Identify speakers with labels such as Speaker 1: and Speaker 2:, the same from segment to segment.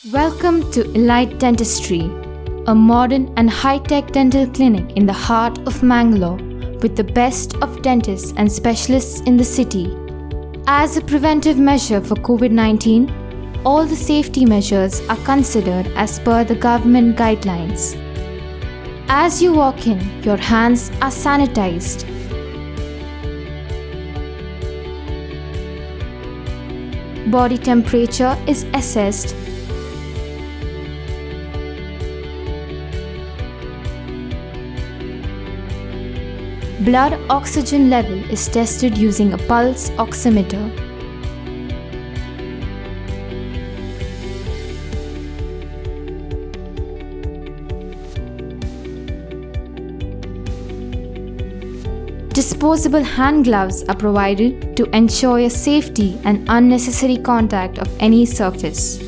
Speaker 1: Welcome to Elite Dentistry, a modern and high-tech dental clinic in the heart of Mangalore with the best of dentists and specialists in the city. As a preventive measure for COVID-19, all the safety measures are considered as per the government guidelines. As you walk in, your hands are sanitized. Body temperature is assessed. Blood oxygen level is tested using a pulse oximeter. Disposable hand gloves are provided to ensure your safety and unnecessary contact of any surface.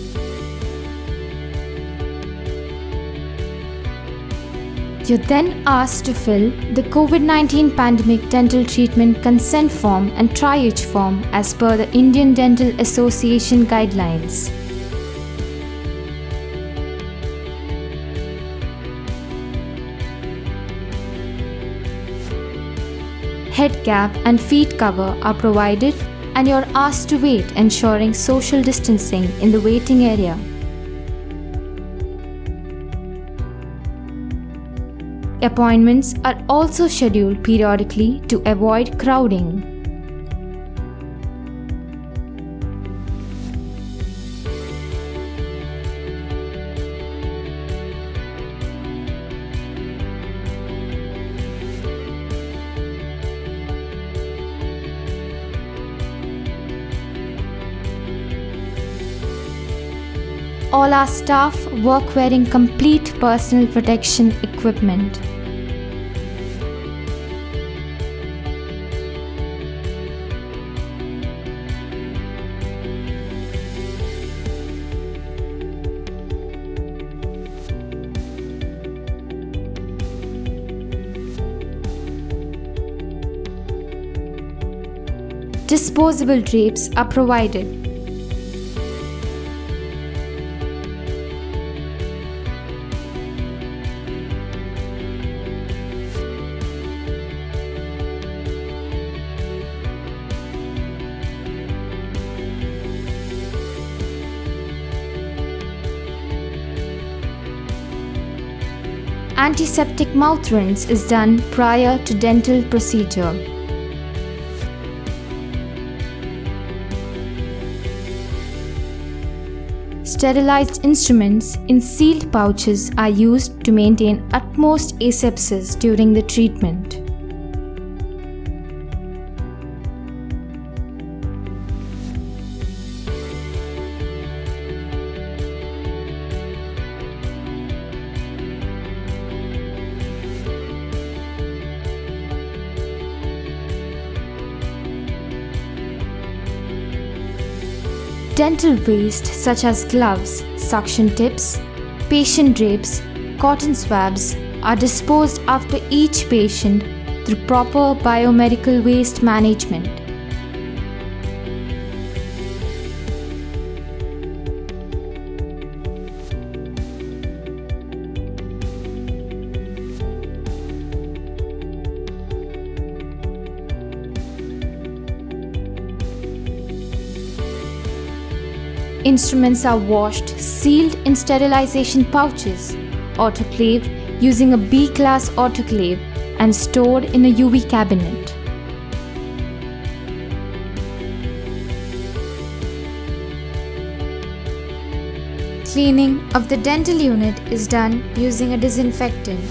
Speaker 1: You're then asked to fill the COVID-19 pandemic dental treatment consent form and triage form as per the Indian Dental Association guidelines. Head cap and feet cover are provided and you're asked to wait, ensuring social distancing in the waiting area. Appointments are also scheduled periodically to avoid crowding. All our staff work wearing complete personal protection equipment. Disposable drapes are provided. Antiseptic mouth rinse is done prior to dental procedure. Sterilized instruments in sealed pouches are used to maintain utmost asepsis during the treatment. Dental waste such as gloves, suction tips, patient drapes, cotton swabs are disposed after each patient through proper biomedical waste management. Instruments are washed, sealed in sterilization pouches, autoclaved using a B-class autoclave and stored in a UV cabinet. Cleaning of the dental unit is done using a disinfectant.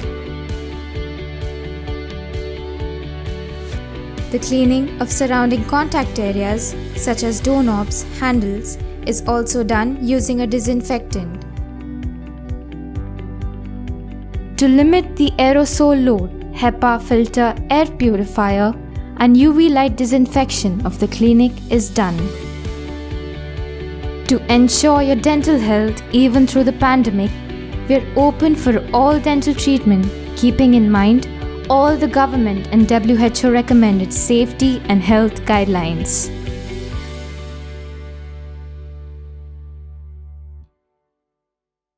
Speaker 1: The cleaning of surrounding contact areas such as doorknobs, handles, is also done using a disinfectant. To limit the aerosol load, HEPA filter air purifier and UV light disinfection of the clinic is done. To ensure your dental health even through the pandemic, we are open for all dental treatment, keeping in mind all the government and WHO recommended safety and health guidelines.